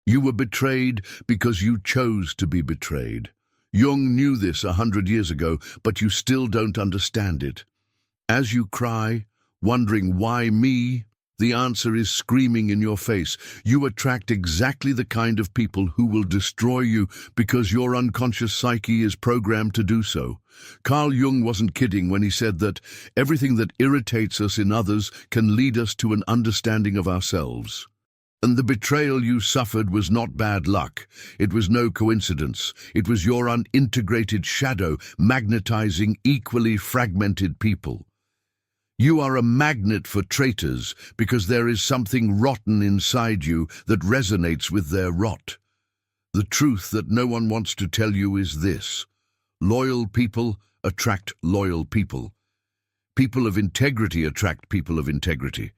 You were betrayed because you chose to be betrayed. Jung knew this 100 years ago, but you still don't understand it. As you cry, wondering why me, the answer is screaming in your face. You attract exactly the kind of people who will destroy you because your unconscious psyche is programmed to do so. Carl Jung wasn't kidding when he said that everything that irritates us in others can lead us to an understanding of ourselves. And the betrayal you suffered was not bad luck. It was no coincidence. It was your unintegrated shadow magnetizing equally fragmented people. You are a magnet for traitors because there is something rotten inside you that resonates with their rot. The truth that no one wants to tell you is this: loyal people attract loyal people. People of integrity attract people of integrity.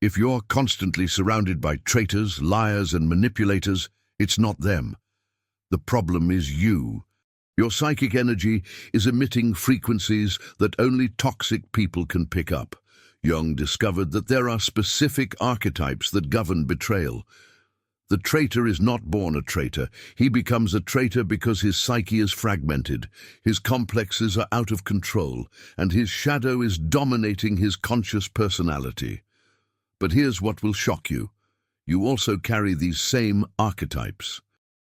If you're constantly surrounded by traitors, liars, and manipulators, it's not them. The problem is you. Your psychic energy is emitting frequencies that only toxic people can pick up. Jung discovered that there are specific archetypes that govern betrayal. The traitor is not born a traitor. He becomes a traitor because his psyche is fragmented, his complexes are out of control, and his shadow is dominating his conscious personality. But here's what will shock you. You also carry these same archetypes.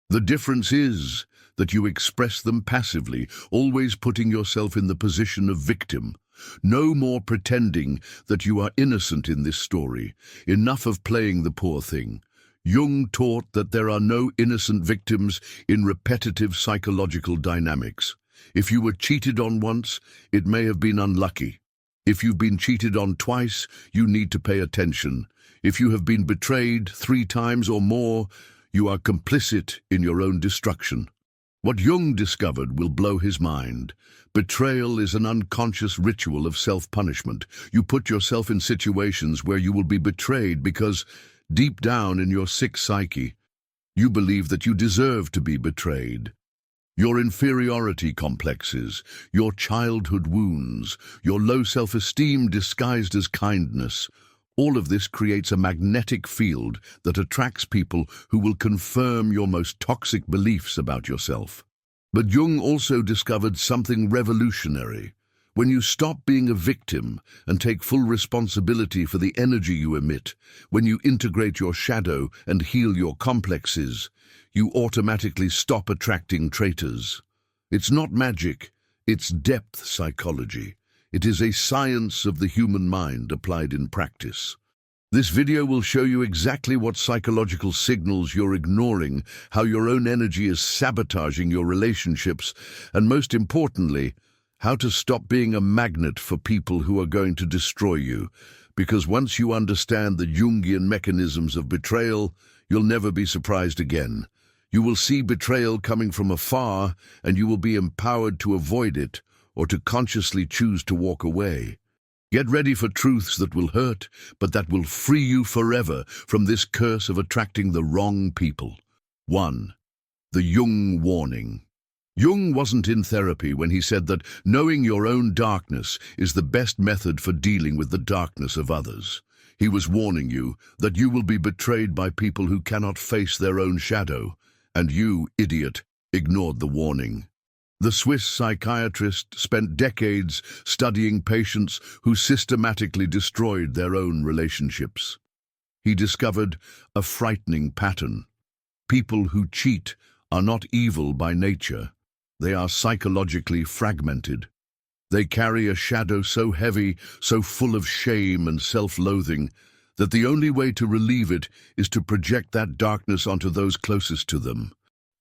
The difference is that you express them passively, always putting yourself in the position of victim. No more pretending that you are innocent in this story. Enough of playing the poor thing. Jung taught that there are no innocent victims in repetitive psychological dynamics. If you were cheated on once, it may have been unlucky. If you've been cheated on twice, you need to pay attention. If you have been betrayed 3 times or more, you are complicit in your own destruction. What Jung discovered will blow his mind. Betrayal is an unconscious ritual of self-punishment. You put yourself in situations where you will be betrayed because, deep down in your sick psyche, you believe that you deserve to be betrayed. Your inferiority complexes, your childhood wounds, your low self-esteem disguised as kindness, all of this creates a magnetic field that attracts people who will confirm your most toxic beliefs about yourself. But Jung also discovered something revolutionary. When you stop being a victim and take full responsibility for the energy you emit, when you integrate your shadow and heal your complexes, you automatically stop attracting traitors. It's not magic, it's depth psychology. It is a science of the human mind applied in practice. This video will show you exactly what psychological signals you're ignoring, how your own energy is sabotaging your relationships, and most importantly, how to stop being a magnet for people who are going to destroy you. Because once you understand the Jungian mechanisms of betrayal, you'll never be surprised again. You will see betrayal coming from afar, and you will be empowered to avoid it, or to consciously choose to walk away. Get ready for truths that will hurt, but that will free you forever from this curse of attracting the wrong people. 1. The Jung warning. Jung wasn't in therapy when he said that knowing your own darkness is the best method for dealing with the darkness of others. He was warning you that you will be betrayed by people who cannot face their own shadow, and you, idiot, ignored the warning. The Swiss psychiatrist spent decades studying patients who systematically destroyed their own relationships. He discovered a frightening pattern. People who cheat are not evil by nature. They are psychologically fragmented. They carry a shadow so heavy, so full of shame and self-loathing, that the only way to relieve it is to project that darkness onto those closest to them.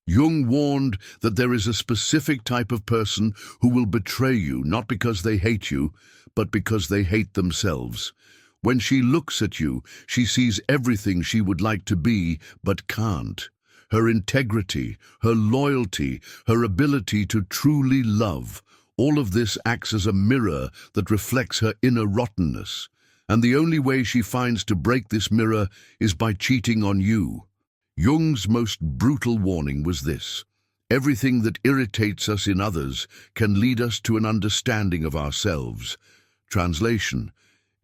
Jung warned that there is a specific type of person who will betray you not because they hate you, but because they hate themselves. When she looks at you, she sees everything she would like to be but can't. Her integrity, her loyalty, her ability to truly love, all of this acts as a mirror that reflects her inner rottenness. And the only way she finds to break this mirror is by cheating on you. Jung's most brutal warning was this: everything that irritates us in others can lead us to an understanding of ourselves. Translation: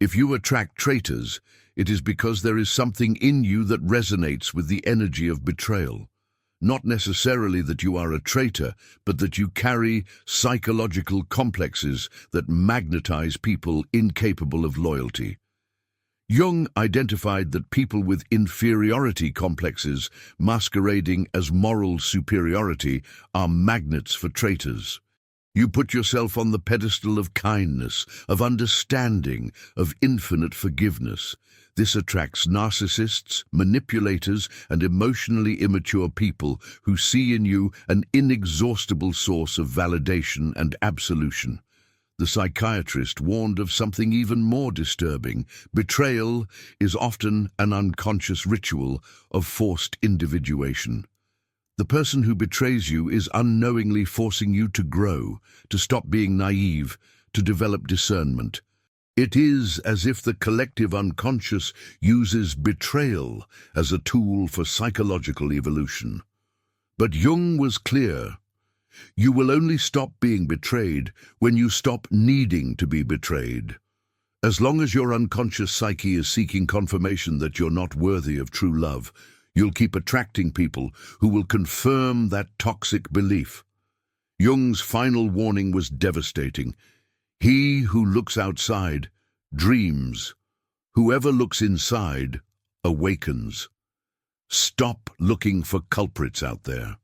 if you attract traitors, It is because there is something in you that resonates with the energy of betrayal. Not necessarily that you are a traitor, but that you carry psychological complexes that magnetize people incapable of loyalty. Jung identified that people with inferiority complexes, masquerading as moral superiority, are magnets for traitors. You put yourself on the pedestal of kindness, of understanding, of infinite forgiveness. This attracts narcissists, manipulators, and emotionally immature people who see in you an inexhaustible source of validation and absolution. The psychiatrist warned of something even more disturbing. Betrayal is often an unconscious ritual of forced individuation. The person who betrays you is unknowingly forcing you to grow, to stop being naive, to develop discernment. It is as if the collective unconscious uses betrayal as a tool for psychological evolution. But Jung was clear. You will only stop being betrayed when you stop needing to be betrayed. As long as your unconscious psyche is seeking confirmation that you're not worthy of true love, you'll keep attracting people who will confirm that toxic belief. Jung's final warning was devastating. He who looks outside dreams. Whoever looks inside awakens. Stop looking for culprits out there.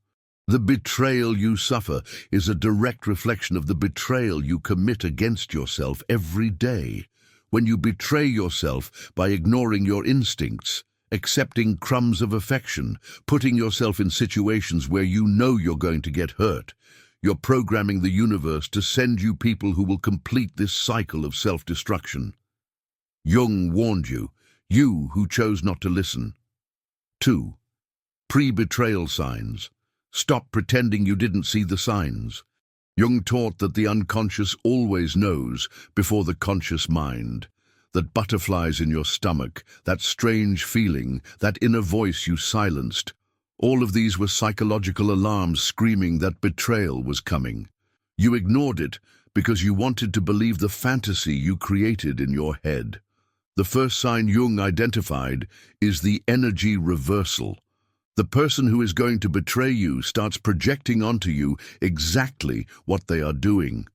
The betrayal you suffer is a direct reflection of the betrayal you commit against yourself every day. When you betray yourself by ignoring your instincts, accepting crumbs of affection, putting yourself in situations where you know you're going to get hurt, you're programming the universe to send you people who will complete this cycle of self-destruction. Jung warned you, you who chose not to listen. 2. Pre-betrayal signs. Stop pretending you didn't see the signs. Jung taught that the unconscious always knows before the conscious mind. That butterflies in your stomach, that strange feeling, that inner voice you silenced, all of these were psychological alarms screaming that betrayal was coming. You ignored it because you wanted to believe the fantasy you created in your head. The first sign Jung identified is the energy reversal. The person who is going to betray you starts projecting onto you exactly what they are doing.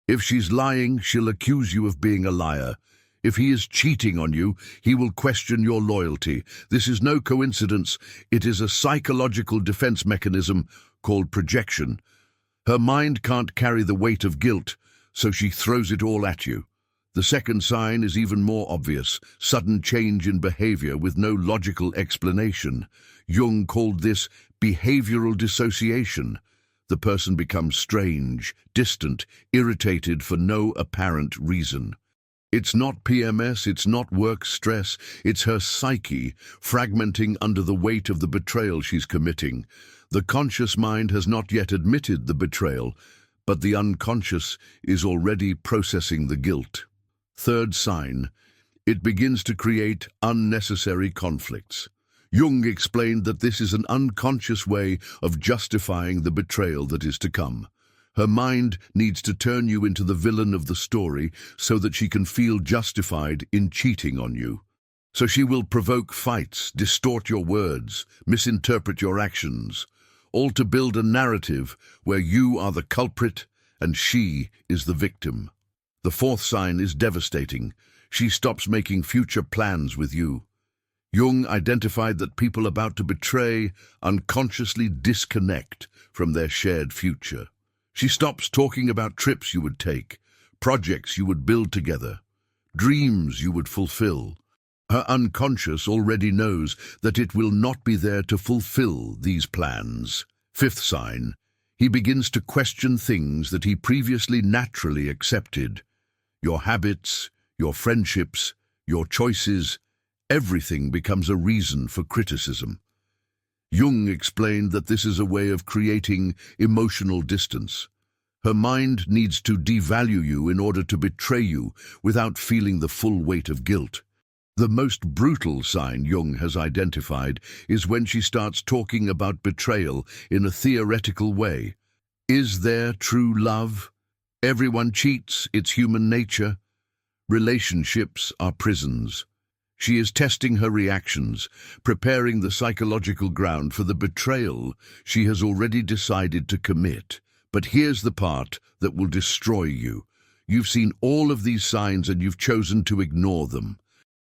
If she's lying, she'll accuse you of being a liar. If he is cheating on you, he will question your loyalty. This is no coincidence. It is a psychological defense mechanism called projection. Her mind can't carry the weight of guilt, so she throws it all at you. The second sign is even more obvious: sudden change in behavior with no logical explanation. Jung called this behavioral dissociation. The person becomes strange, distant, irritated for no apparent reason. It's not PMS, it's not work stress, it's her psyche fragmenting under the weight of the betrayal she's committing. The conscious mind has not yet admitted the betrayal, but the unconscious is already processing the guilt. Third sign, it begins to create unnecessary conflicts. Jung explained that this is an unconscious way of justifying the betrayal that is to come. Her mind needs to turn you into the villain of the story so that she can feel justified in cheating on you. So she will provoke fights, distort your words, misinterpret your actions, all to build a narrative where you are the culprit and she is the victim. The fourth sign is devastating. She stops making future plans with you. Jung identified that people about to betray unconsciously disconnect from their shared future. She stops talking about trips you would take, projects you would build together, dreams you would fulfill. Her unconscious already knows that it will not be there to fulfill these plans. Fifth sign, he begins to question things that he previously naturally accepted. Your habits, your friendships, your choices, everything becomes a reason for criticism. Jung explained that this is a way of creating emotional distance. Her mind needs to devalue you in order to betray you without feeling the full weight of guilt. The most brutal sign Jung has identified is when she starts talking about betrayal in a theoretical way. Is there true love? Everyone cheats, it's human nature. Relationships are prisons. She is testing her reactions, preparing the psychological ground for the betrayal she has already decided to commit. But here's the part that will destroy you. You've seen all of these signs and you've chosen to ignore them.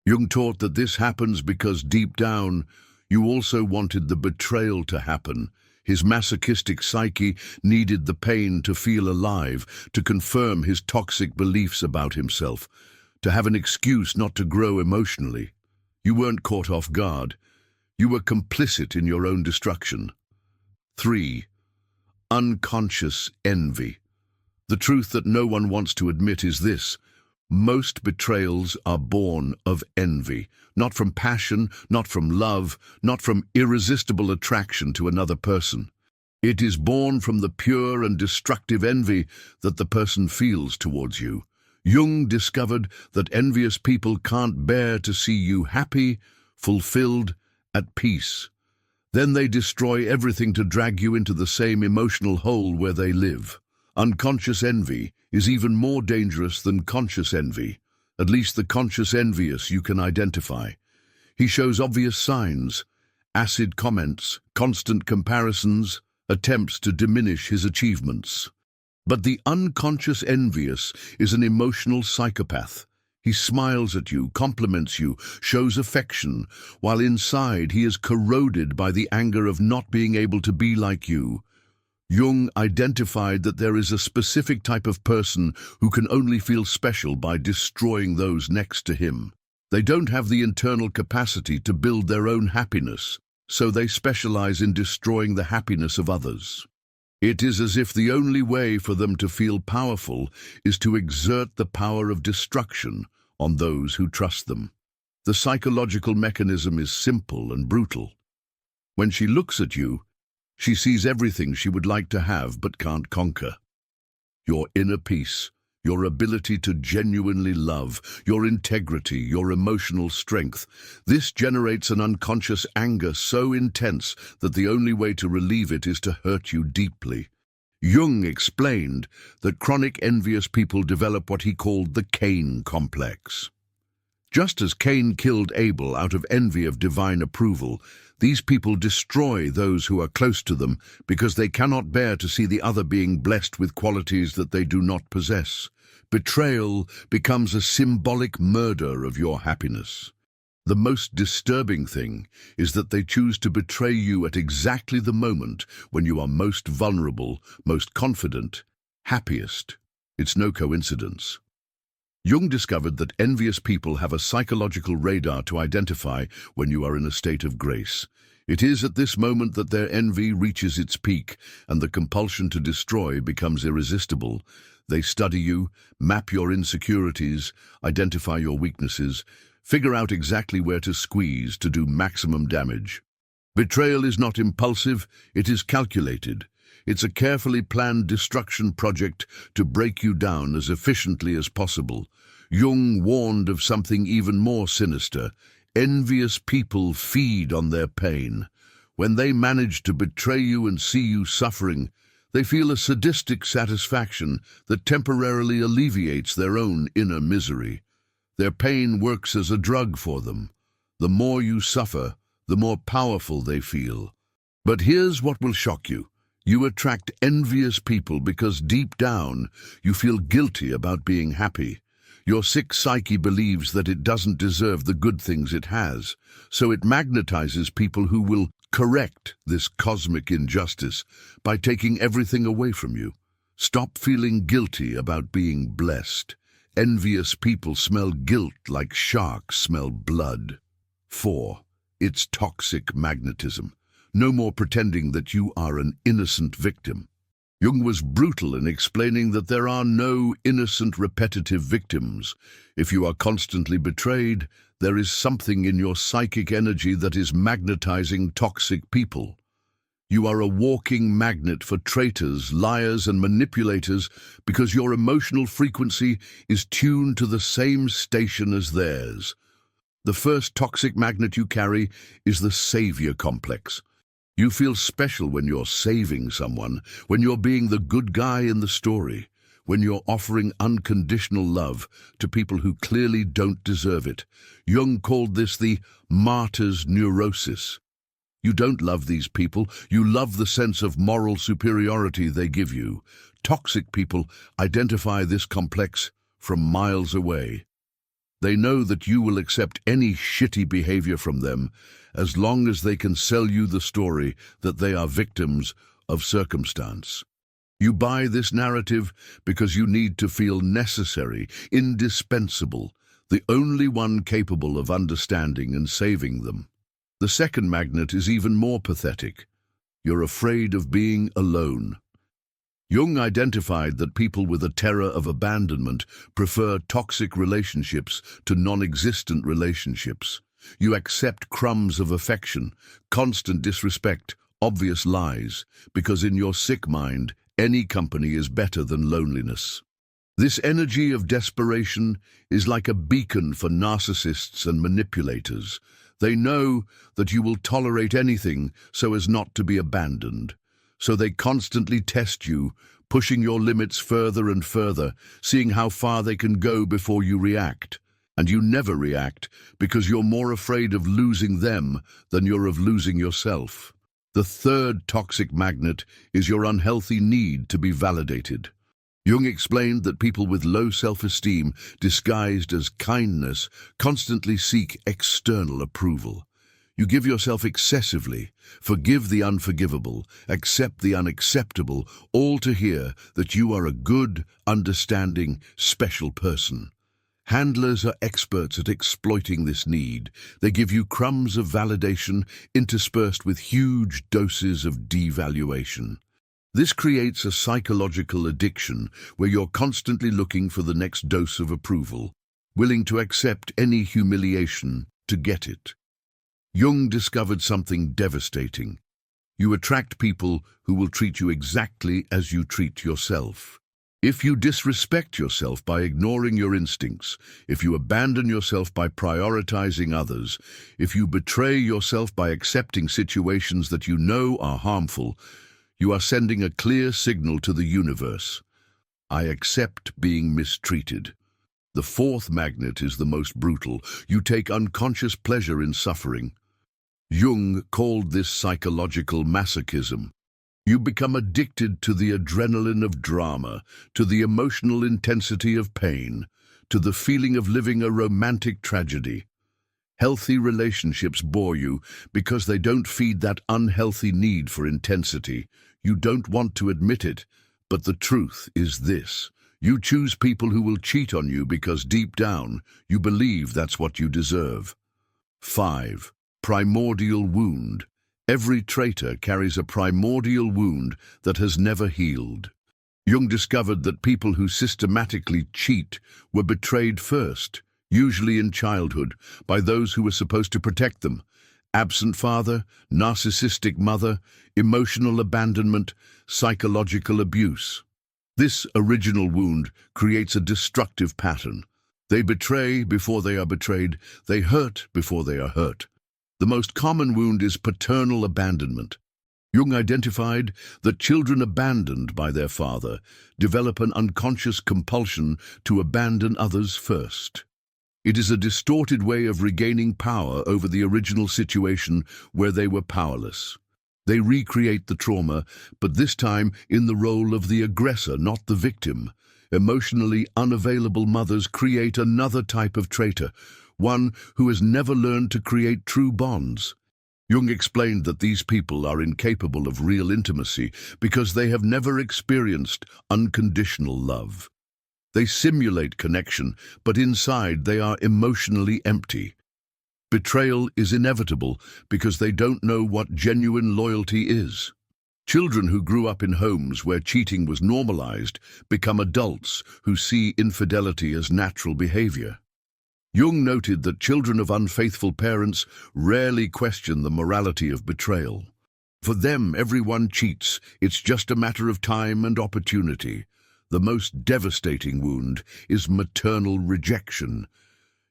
Jung taught that this happens because deep down, you also wanted the betrayal to happen. His masochistic psyche needed the pain to feel alive, to confirm his toxic beliefs about himself, to have an excuse not to grow emotionally. You weren't caught off guard. You were complicit in your own destruction. 3. Unconscious envy. The truth that no one wants to admit is this: most betrayals are born of envy, not from passion, not from love, not from irresistible attraction to another person. It is born from the pure and destructive envy that the person feels towards you. Jung discovered that envious people can't bear to see you happy, fulfilled, at peace. Then they destroy everything to drag you into the same emotional hole where they live. Unconscious envy is even more dangerous than conscious envy. At least the conscious envious you can identify. He shows obvious signs: acid comments, constant comparisons, attempts to diminish his achievements. But the unconscious envious is an emotional psychopath. He smiles at you, compliments you, shows affection, while inside he is corroded by the anger of not being able to be like you. Jung identified that there is a specific type of person who can only feel special by destroying those next to him. They don't have the internal capacity to build their own happiness, so they specialize in destroying the happiness of others. It is as if the only way for them to feel powerful is to exert the power of destruction on those who trust them. The psychological mechanism is simple and brutal. When she looks at you, she sees everything she would like to have but can't conquer. Your inner peace, your ability to genuinely love, your integrity, your emotional strength. This generates an unconscious anger so intense that the only way to relieve it is to hurt you deeply. Jung explained that chronic envious people develop what he called the Cain complex. Just as Cain killed Abel out of envy of divine approval, these people destroy those who are close to them because they cannot bear to see the other being blessed with qualities that they do not possess. Betrayal becomes a symbolic murder of your happiness. The most disturbing thing is that they choose to betray you at exactly the moment when you are most vulnerable, most confident, happiest. It's no coincidence. Jung discovered that envious people have a psychological radar to identify when you are in a state of grace. It is at this moment that their envy reaches its peak and the compulsion to destroy becomes irresistible. They study you, map your insecurities, identify your weaknesses, figure out exactly where to squeeze to do maximum damage. Betrayal is not impulsive, it is calculated. It's a carefully planned destruction project to break you down as efficiently as possible. Jung warned of something even more sinister. Envious people feed on their pain. When they manage to betray you and see you suffering, they feel a sadistic satisfaction that temporarily alleviates their own inner misery. Their pain works as a drug for them. The more you suffer, the more powerful they feel. But here's what will shock you. You attract envious people because deep down you feel guilty about being happy. Your sick psyche believes that it doesn't deserve the good things it has, so it magnetizes people who will correct this cosmic injustice by taking everything away from you. Stop feeling guilty about being blessed. Envious people smell guilt like sharks smell blood. 4. It's toxic magnetism. No more pretending that you are an innocent victim. Jung was brutal in explaining that there are no innocent repetitive victims. If you are constantly betrayed, there is something in your psychic energy that is magnetizing toxic people. You are a walking magnet for traitors, liars, and manipulators because your emotional frequency is tuned to the same station as theirs. The first toxic magnet you carry is the savior complex. You feel special when you're saving someone, when you're being the good guy in the story, when you're offering unconditional love to people who clearly don't deserve it. Jung called this the martyr's neurosis. You don't love these people, you love the sense of moral superiority they give you. Toxic people identify this complex from miles away. They know that you will accept any shitty behavior from them as long as they can sell you the story that they are victims of circumstance. You buy this narrative because you need to feel necessary, indispensable, the only one capable of understanding and saving them. The second magnet is even more pathetic. You're afraid of being alone. Jung identified that people with a terror of abandonment prefer toxic relationships to non-existent relationships. You accept crumbs of affection, constant disrespect, obvious lies, because in your sick mind, any company is better than loneliness. This energy of desperation is like a beacon for narcissists and manipulators. They know that you will tolerate anything so as not to be abandoned. So they constantly test you, pushing your limits further and further, seeing how far they can go before you react. And you never react because you're more afraid of losing them than you're of losing yourself. The third toxic magnet is your unhealthy need to be validated. Jung explained that people with low self-esteem, disguised as kindness, constantly seek external approval. You give yourself excessively, forgive the unforgivable, accept the unacceptable, all to hear that you are a good, understanding, special person. Handlers are experts at exploiting this need. They give you crumbs of validation interspersed with huge doses of devaluation. This creates a psychological addiction where you're constantly looking for the next dose of approval, willing to accept any humiliation to get it. Jung discovered something devastating. You attract people who will treat you exactly as you treat yourself. If you disrespect yourself by ignoring your instincts, if you abandon yourself by prioritizing others, if you betray yourself by accepting situations that you know are harmful, you are sending a clear signal to the universe. I accept being mistreated. The fourth magnet is the most brutal. You take unconscious pleasure in suffering. Jung called this psychological masochism. You become addicted to the adrenaline of drama, to the emotional intensity of pain, to the feeling of living a romantic tragedy. Healthy relationships bore you because they don't feed that unhealthy need for intensity. You don't want to admit it, but the truth is this. You choose people who will cheat on you because deep down, you believe that's what you deserve. 5. Primordial wound. Every traitor carries a primordial wound that has never healed. Jung discovered that people who systematically cheat were betrayed first, usually in childhood, by those who were supposed to protect them. Absent father, narcissistic mother, emotional abandonment, psychological abuse. This original wound creates a destructive pattern. They betray before they are betrayed. They hurt before they are hurt. The most common wound is paternal abandonment. Jung identified that children abandoned by their father develop an unconscious compulsion to abandon others first. It is a distorted way of regaining power over the original situation where they were powerless. They recreate the trauma, but this time in the role of the aggressor, not the victim. Emotionally unavailable mothers create another type of traitor, one who has never learned to create true bonds. Jung explained that these people are incapable of real intimacy because they have never experienced unconditional love. They simulate connection, but inside they are emotionally empty. Betrayal is inevitable because they don't know what genuine loyalty is. Children who grew up in homes where cheating was normalized become adults who see infidelity as natural behavior. Jung noted that children of unfaithful parents rarely question the morality of betrayal. For them, everyone cheats. It's just a matter of time and opportunity. The most devastating wound is maternal rejection.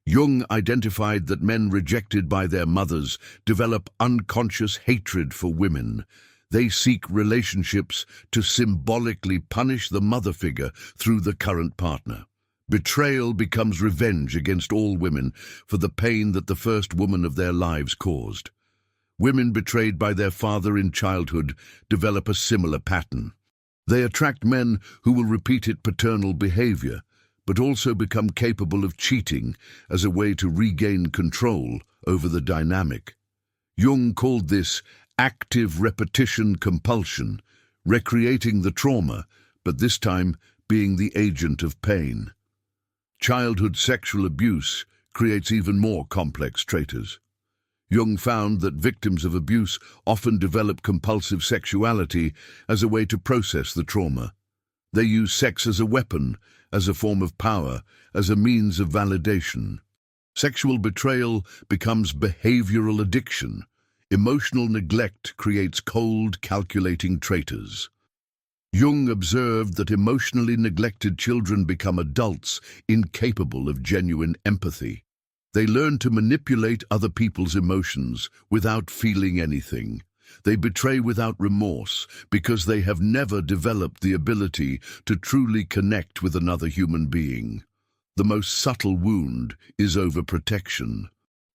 Jung identified that men rejected by their mothers develop unconscious hatred for women. They seek relationships to symbolically punish the mother figure through the current partner. Betrayal becomes revenge against all women for the pain that the first woman of their lives caused. Women betrayed by their father in childhood develop a similar pattern. They attract men who will repeat paternal behavior, but also become capable of cheating as a way to regain control over the dynamic. Jung called this active repetition compulsion, recreating the trauma, but this time being the agent of pain. Childhood sexual abuse creates even more complex traitors. Jung found that victims of abuse often develop compulsive sexuality as a way to process the trauma. They use sex as a weapon, as a form of power, as a means of validation. Sexual betrayal becomes behavioral addiction. Emotional neglect creates cold, calculating traitors. Jung observed that emotionally neglected children become adults incapable of genuine empathy. They learn to manipulate other people's emotions without feeling anything. They betray without remorse because they have never developed the ability to truly connect with another human being. The most subtle wound is overprotection.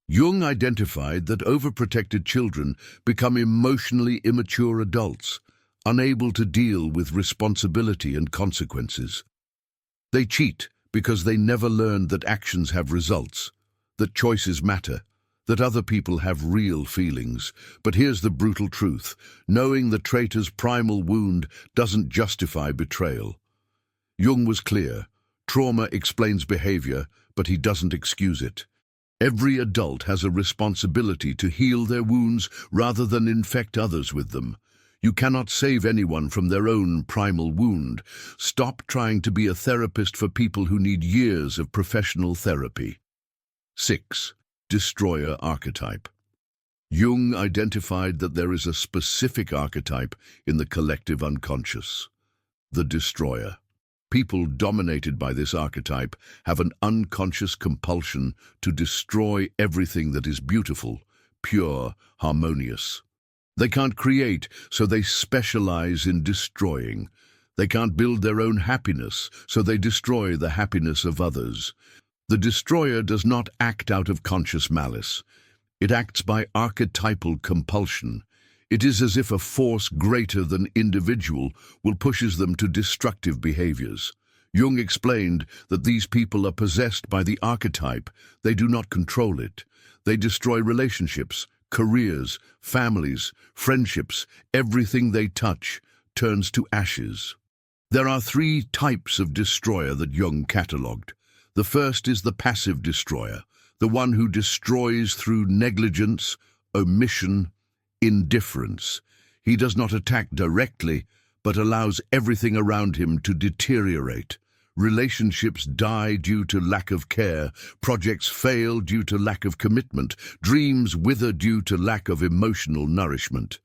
Jung identified that overprotected children become emotionally immature adults, unable to deal with responsibility and consequences. They cheat because they never learned that actions have results, that choices matter, that other people have real feelings. But here's the brutal truth. Knowing the traitor's primal wound doesn't justify betrayal. Jung was clear. Trauma explains behavior, but he doesn't excuse it. Every adult has a responsibility to heal their wounds rather than infect others with them. You cannot save anyone from their own primal wound. Stop trying to be a therapist for people who need years of professional therapy. 6. Destroyer archetype. Jung identified that there is a specific archetype in the collective unconscious: the destroyer. People dominated by this archetype have an unconscious compulsion to destroy everything that is beautiful, pure, harmonious. They can't create, so they specialize in destroying. They can't build their own happiness, so they destroy the happiness of others. The destroyer does not act out of conscious malice. It acts by archetypal compulsion. It is as if a force greater than individual will pushes them to destructive behaviors. Jung explained that these people are possessed by the archetype. They do not control it. They destroy relationships, careers, families, friendships. Everything they touch turns to ashes. There are 3 types of destroyer that Jung catalogued. The first is the passive destroyer, the one who destroys through negligence, omission, indifference. He does not attack directly, but allows everything around him to deteriorate. Relationships die due to lack of care, projects fail due to lack of commitment, dreams wither due to lack of emotional nourishment.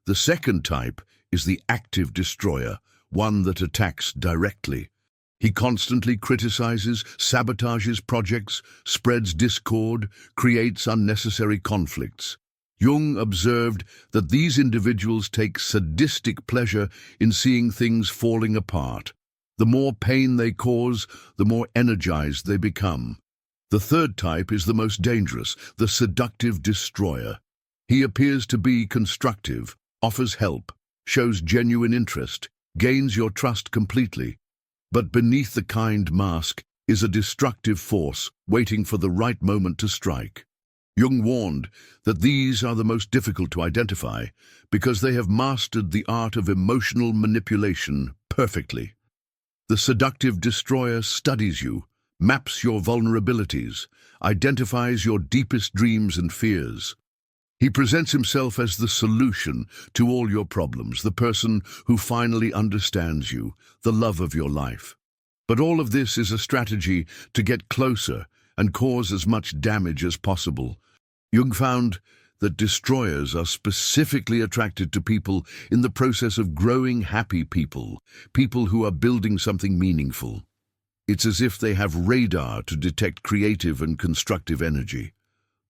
The second type is the active destroyer, one that attacks directly. He constantly criticizes, sabotages projects, spreads discord, creates unnecessary conflicts. Jung observed that these individuals take sadistic pleasure in seeing things falling apart. The more pain they cause, the more energized they become. The third type is the most dangerous, the seductive destroyer. He appears to be constructive, offers help, shows genuine interest, gains your trust completely. But beneath the kind mask is a destructive force waiting for the right moment to strike. Jung warned that these are the most difficult to identify because they have mastered the art of emotional manipulation perfectly. The seductive destroyer studies you, maps your vulnerabilities, identifies your deepest dreams and fears. He presents himself as the solution to all your problems, the person who finally understands you, the love of your life. But all of this is a strategy to get closer and cause as much damage as possible. Jung found that destroyers are specifically attracted to people in the process of growing happy people, people who are building something meaningful. It's as if they have radar to detect creative and constructive energy.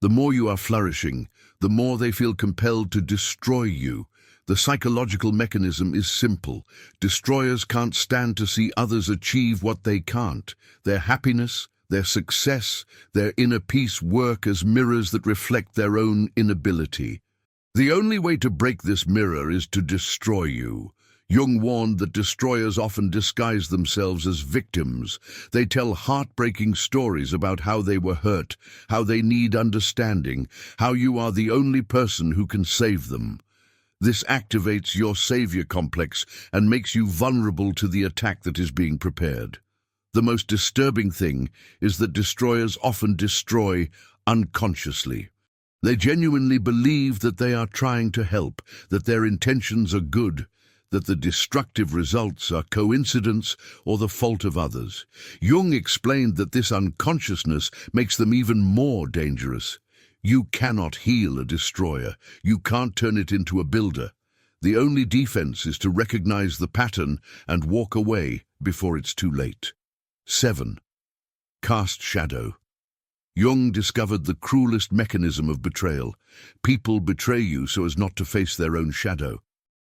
The more you are flourishing, the more they feel compelled to destroy you. The psychological mechanism is simple. Destroyers can't stand to see others achieve what they can't. Their happiness, their success, their inner peace work as mirrors that reflect their own inability. The only way to break this mirror is to destroy you. Jung warned that destroyers often disguise themselves as victims. They tell heartbreaking stories about how they were hurt, how they need understanding, how you are the only person who can save them. This activates your savior complex and makes you vulnerable to the attack that is being prepared. The most disturbing thing is that destroyers often destroy unconsciously. They genuinely believe that they are trying to help, that their intentions are good, that the destructive results are coincidence or the fault of others. Jung explained that this unconsciousness makes them even more dangerous. You cannot heal a destroyer. You can't turn it into a builder. The only defense is to recognize the pattern and walk away before it's too late. 7. Cast shadow. Jung discovered the cruelest mechanism of betrayal. People betray you so as not to face their own shadow.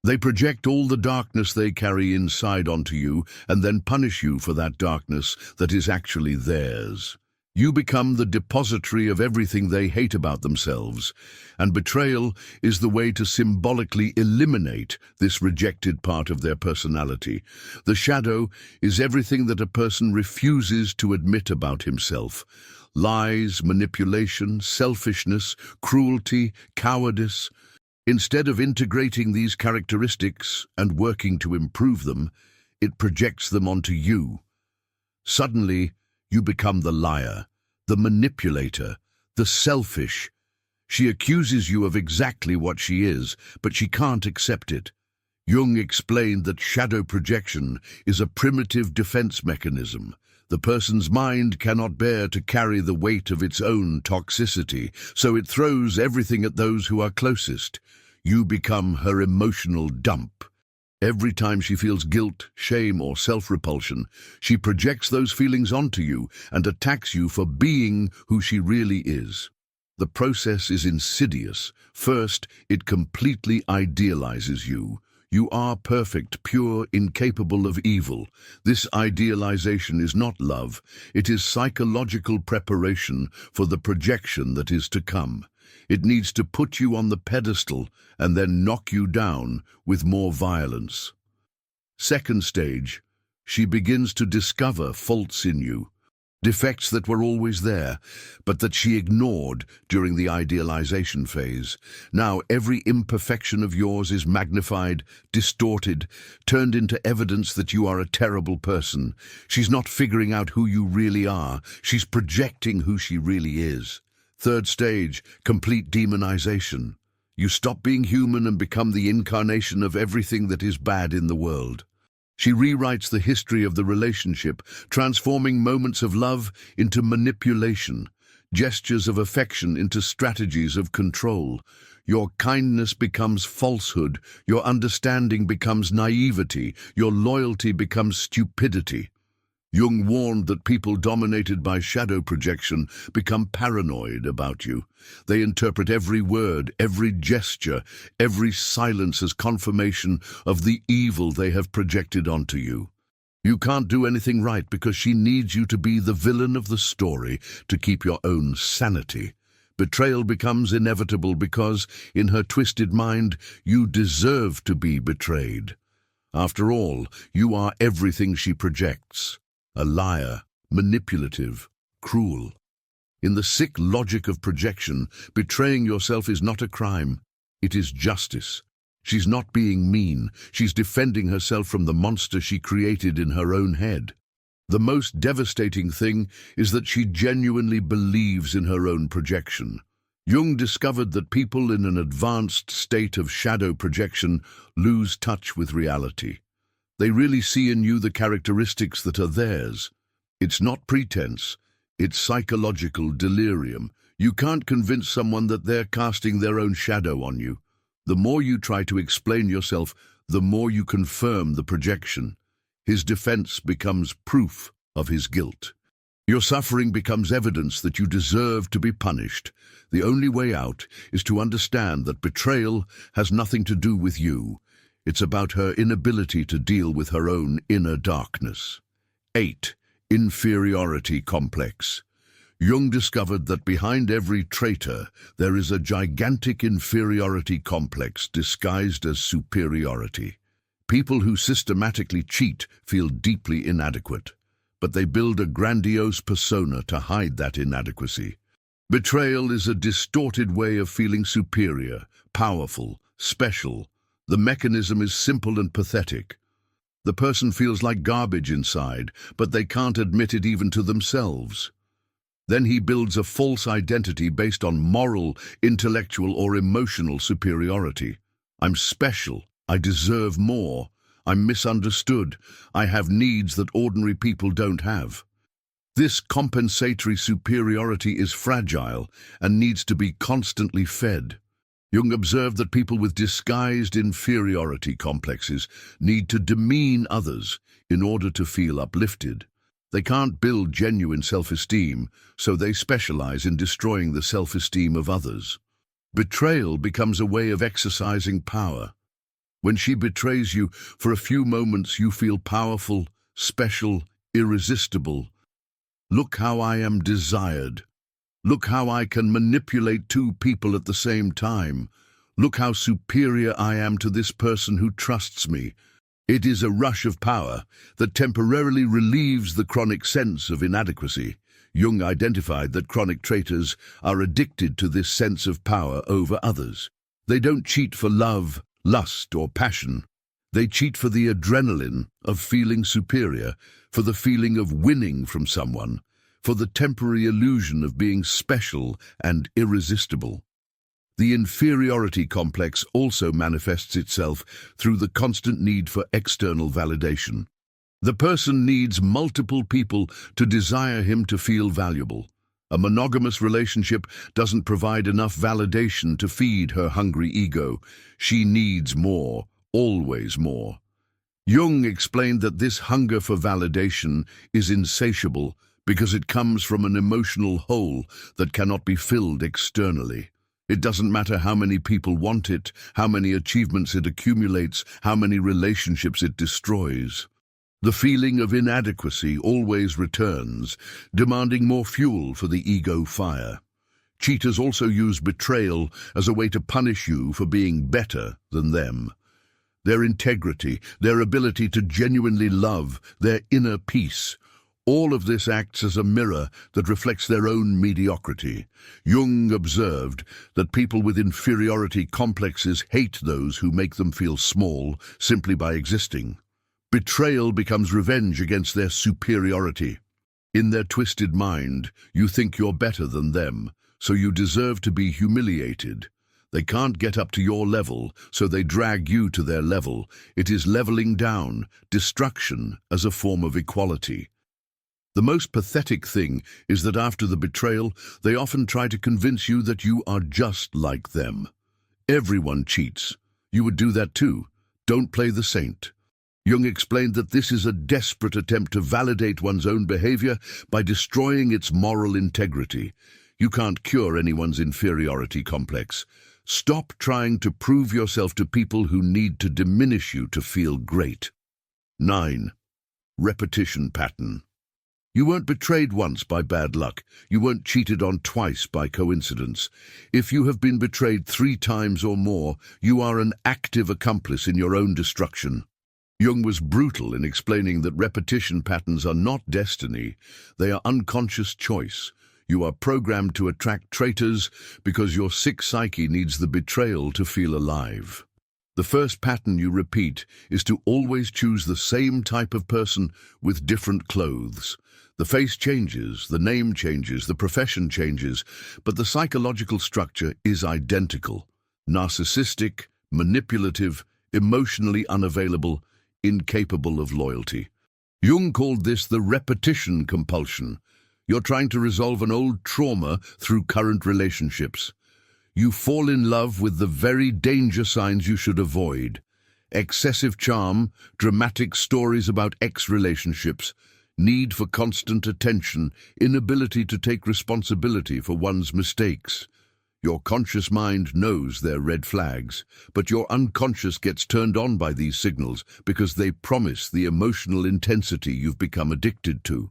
They project all the darkness they carry inside onto you and then punish you for that darkness that is actually theirs. You become the depository of everything they hate about themselves, and betrayal is the way to symbolically eliminate this rejected part of their personality. The shadow is everything that a person refuses to admit about himself. Lies, manipulation, selfishness, cruelty, cowardice. Instead of integrating these characteristics and working to improve them, it projects them onto you. Suddenly, you become the liar, the manipulator, the selfish. She accuses you of exactly what she is, but she can't accept it. Jung explained that shadow projection is a primitive defense mechanism. The person's mind cannot bear to carry the weight of its own toxicity, so it throws everything at those who are closest. You become her emotional dump. Every time she feels guilt, shame, or self-repulsion, she projects those feelings onto you and attacks you for being who she really is. The process is insidious. First, it completely idealizes you. You are perfect, pure, incapable of evil. This idealization is not love. It is psychological preparation for the projection that is to come. It needs to put you on the pedestal and then knock you down with more violence. Second stage, she begins to discover faults in you, defects that were always there, but that she ignored during the idealization phase. Now every imperfection of yours is magnified, distorted, turned into evidence that you are a terrible person. She's not figuring out who you really are. She's projecting who she really is. Third stage, complete demonization. You stop being human and become the incarnation of everything that is bad in the world. She rewrites the history of the relationship, transforming moments of love into manipulation, gestures of affection into strategies of control. Your kindness becomes falsehood, your understanding becomes naivety, your loyalty becomes stupidity. Jung warned that people dominated by shadow projection become paranoid about you. They interpret every word, every gesture, every silence as confirmation of the evil they have projected onto you. You can't do anything right because she needs you to be the villain of the story to keep your own sanity. Betrayal becomes inevitable because, in her twisted mind, you deserve to be betrayed. After all, you are everything she projects. A liar, manipulative, cruel. In the sick logic of projection, betraying yourself is not a crime. It is justice. She's not being mean. She's defending herself from the monster she created in her own head. The most devastating thing is that she genuinely believes in her own projection. Jung discovered that people in an advanced state of shadow projection lose touch with reality. They really see in you the characteristics that are theirs. It's not pretense, it's psychological delirium. You can't convince someone that they're casting their own shadow on you. The more you try to explain yourself, the more you confirm the projection. His defense becomes proof of his guilt. Your suffering becomes evidence that you deserve to be punished. The only way out is to understand that betrayal has nothing to do with you. It's about her inability to deal with her own inner darkness. 8. Inferiority complex. Jung discovered that behind every traitor there is a gigantic inferiority complex disguised as superiority. People who systematically cheat feel deeply inadequate, but they build a grandiose persona to hide that inadequacy. Betrayal is a distorted way of feeling superior, powerful, special. The mechanism is simple and pathetic. The person feels like garbage inside, but they can't admit it even to themselves. Then he builds a false identity based on moral, intellectual, or emotional superiority. I'm special. I deserve more. I'm misunderstood. I have needs that ordinary people don't have. This compensatory superiority is fragile and needs to be constantly fed. Jung observed that people with disguised inferiority complexes need to demean others in order to feel uplifted. They can't build genuine self-esteem, so they specialize in destroying the self-esteem of others. Betrayal becomes a way of exercising power. When she betrays you, for a few moments you feel powerful, special, irresistible. Look how I am desired. Look how I can manipulate two people at the same time. Look how superior I am to this person who trusts me. It is a rush of power that temporarily relieves the chronic sense of inadequacy. Jung identified that chronic traitors are addicted to this sense of power over others. They don't cheat for love, lust, or passion. They cheat for the adrenaline of feeling superior, for the feeling of winning from someone, for the temporary illusion of being special and irresistible. The inferiority complex also manifests itself through the constant need for external validation. The person needs multiple people to desire him to feel valuable. A monogamous relationship doesn't provide enough validation to feed her hungry ego. She needs more, always more. Jung explained that this hunger for validation is insatiable because it comes from an emotional hole that cannot be filled externally. It doesn't matter how many people want it, how many achievements it accumulates, how many relationships it destroys. The feeling of inadequacy always returns, demanding more fuel for the ego fire. Cheaters also use betrayal as a way to punish you for being better than them. Their integrity, their ability to genuinely love, their inner peace, all of this acts as a mirror that reflects their own mediocrity. Jung observed that people with inferiority complexes hate those who make them feel small simply by existing. Betrayal becomes revenge against their superiority. In their twisted mind, you think you're better than them, so you deserve to be humiliated. They can't get up to your level, so they drag you to their level. It is leveling down, destruction as a form of equality. The most pathetic thing is that after the betrayal, they often try to convince you that you are just like them. Everyone cheats. You would do that too. Don't play the saint. Jung explained that this is a desperate attempt to validate one's own behavior by destroying its moral integrity. You can't cure anyone's inferiority complex. Stop trying to prove yourself to people who need to diminish you to feel great. 9. Repetition pattern. You weren't betrayed once by bad luck. You weren't cheated on twice by coincidence. If you have been betrayed 3 times or more, you are an active accomplice in your own destruction. Jung was brutal in explaining that repetition patterns are not destiny. They are unconscious choice. You are programmed to attract traitors because your sick psyche needs the betrayal to feel alive. The first pattern you repeat is to always choose the same type of person with different clothes. The face changes, the name changes, the profession changes, but the psychological structure is identical. Narcissistic, manipulative, emotionally unavailable, incapable of loyalty. Jung called this the repetition compulsion. You're trying to resolve an old trauma through current relationships. You fall in love with the very danger signs you should avoid. Excessive charm, dramatic stories about ex-relationships, need for constant attention, inability to take responsibility for one's mistakes. Your conscious mind knows they're red flags, but your unconscious gets turned on by these signals because they promise the emotional intensity you've become addicted to.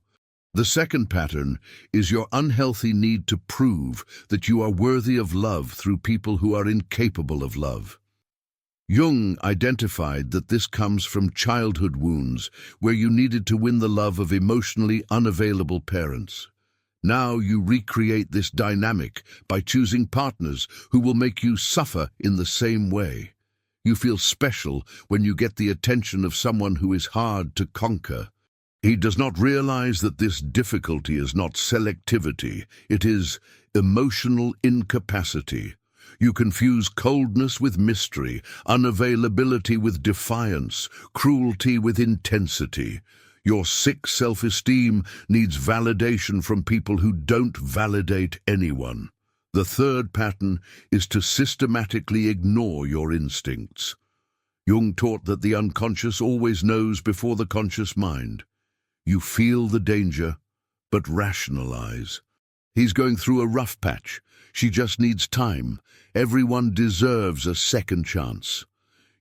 The second pattern is your unhealthy need to prove that you are worthy of love through people who are incapable of love. Jung identified that this comes from childhood wounds where you needed to win the love of emotionally unavailable parents. Now you recreate this dynamic by choosing partners who will make you suffer in the same way. You feel special when you get the attention of someone who is hard to conquer. He does not realize that this difficulty is not selectivity, it is emotional incapacity. You confuse coldness with mystery, unavailability with defiance, cruelty with intensity. Your sick self-esteem needs validation from people who don't validate anyone. The third pattern is to systematically ignore your instincts. Jung taught that the unconscious always knows before the conscious mind. You feel the danger, but rationalize. He's going through a rough patch. She just needs time. Everyone deserves a second chance.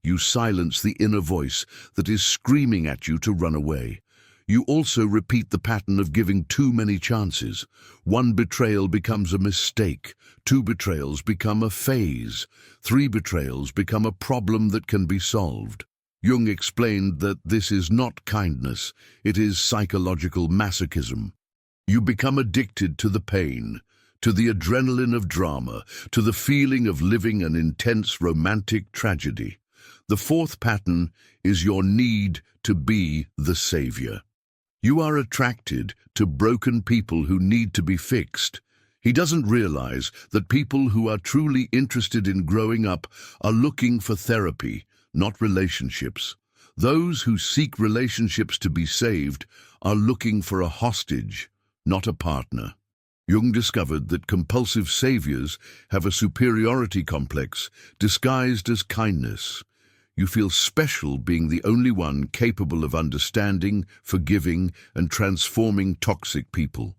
You silence the inner voice that is screaming at you to run away. You also repeat the pattern of giving too many chances. One betrayal becomes a mistake. 2 betrayals become a phase. 3 betrayals become a problem that can be solved. Jung explained that this is not kindness, it is psychological masochism. You become addicted to the pain, to the adrenaline of drama, to the feeling of living an intense romantic tragedy. The fourth pattern is your need to be the savior. You are attracted to broken people who need to be fixed. He doesn't realize that people who are truly interested in growing up are looking for therapy, not relationships. Those who seek relationships to be saved are looking for a hostage, not a partner. Jung discovered that compulsive saviors have a superiority complex disguised as kindness. You feel special being the only one capable of understanding, forgiving, and transforming toxic people.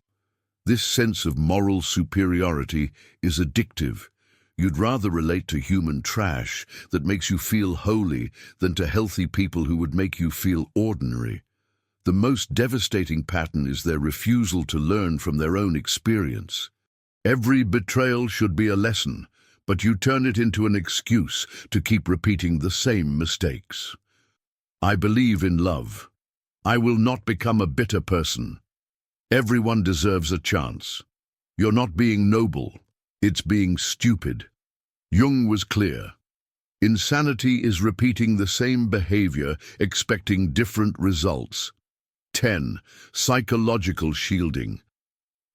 This sense of moral superiority is addictive. You'd rather relate to human trash that makes you feel holy than to healthy people who would make you feel ordinary. The most devastating pattern is their refusal to learn from their own experience. Every betrayal should be a lesson, but you turn it into an excuse to keep repeating the same mistakes. I believe in love. I will not become a bitter person. Everyone deserves a chance. You're not being noble. It's being stupid. Jung was clear. Insanity is repeating the same behavior, expecting different results. 10. Psychological shielding.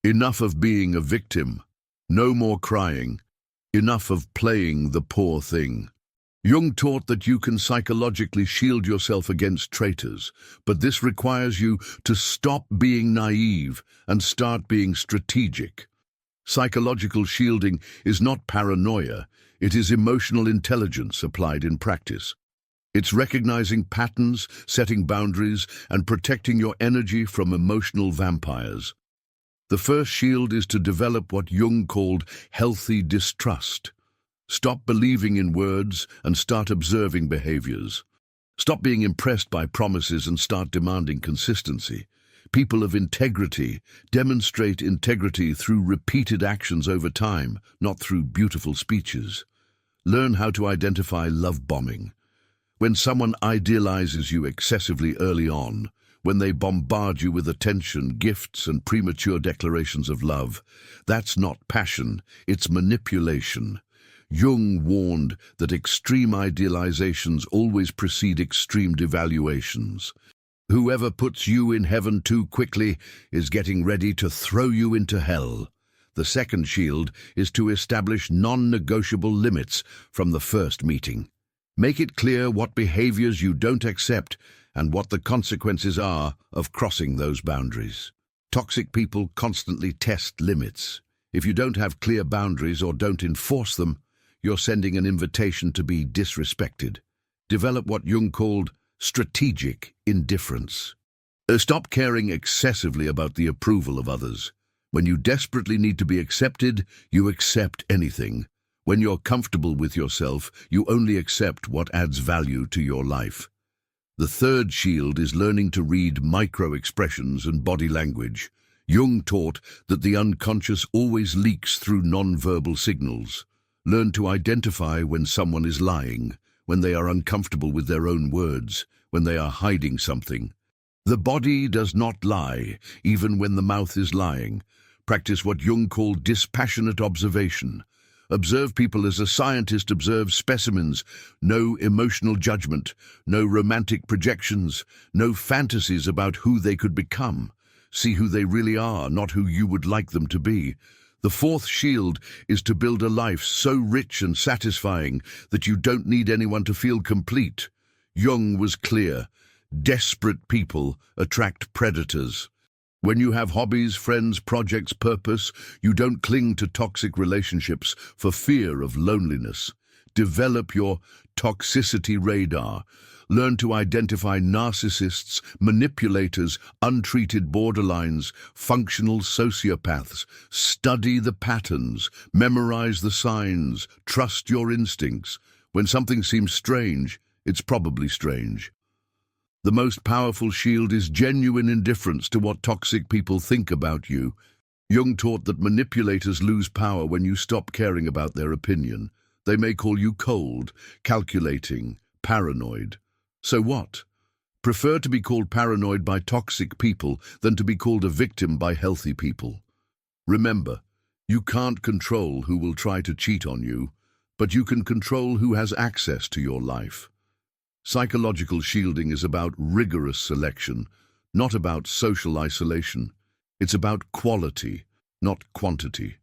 Enough of being a victim. No more crying. Enough of playing the poor thing. Jung taught that you can psychologically shield yourself against traitors, but this requires you to stop being naive and start being strategic. Psychological shielding is not paranoia, it is emotional intelligence applied in practice. It's recognizing patterns, setting boundaries, and protecting your energy from emotional vampires. The first shield is to develop what Jung called healthy distrust. Stop believing in words and start observing behaviors. Stop being impressed by promises and start demanding consistency. People of integrity demonstrate integrity through repeated actions over time, not through beautiful speeches. Learn how to identify love bombing. When someone idealizes you excessively early on, when they bombard you with attention, gifts, and premature declarations of love, that's not passion, it's manipulation. Jung warned that extreme idealizations always precede extreme devaluations. Whoever puts you in heaven too quickly is getting ready to throw you into hell. The second shield is to establish non-negotiable limits from the first meeting. Make it clear what behaviors you don't accept and what the consequences are of crossing those boundaries. Toxic people constantly test limits. If you don't have clear boundaries or don't enforce them, you're sending an invitation to be disrespected. Develop what Jung called strategic indifference. Stop caring excessively about the approval of others. When you desperately need to be accepted, you accept anything. When you're comfortable with yourself, you only accept what adds value to your life. The third shield is learning to read micro-expressions and body language. Jung taught that the unconscious always leaks through non-verbal signals. Learn to identify when someone is lying, when they are uncomfortable with their own words, when they are hiding something. The body does not lie, even when the mouth is lying. Practice what Jung called dispassionate observation. Observe people as a scientist observes specimens. No emotional judgment, no romantic projections, no fantasies about who they could become. See who they really are, not who you would like them to be. The fourth shield is to build a life so rich and satisfying that you don't need anyone to feel complete. Jung was clear. Desperate people attract predators. When you have hobbies, friends, projects, purpose, you don't cling to toxic relationships for fear of loneliness. Develop your toxicity radar. Learn to identify narcissists, manipulators, untreated borderlines, functional sociopaths. Study the patterns, memorize the signs, trust your instincts. When something seems strange, it's probably strange. The most powerful shield is genuine indifference to what toxic people think about you. Jung taught that manipulators lose power when you stop caring about their opinion. They may call you cold, calculating, paranoid. So what? Prefer to be called paranoid by toxic people than to be called a victim by healthy people. Remember, you can't control who will try to cheat on you, but you can control who has access to your life. Psychological shielding is about rigorous selection, not about social isolation. It's about quality, not quantity.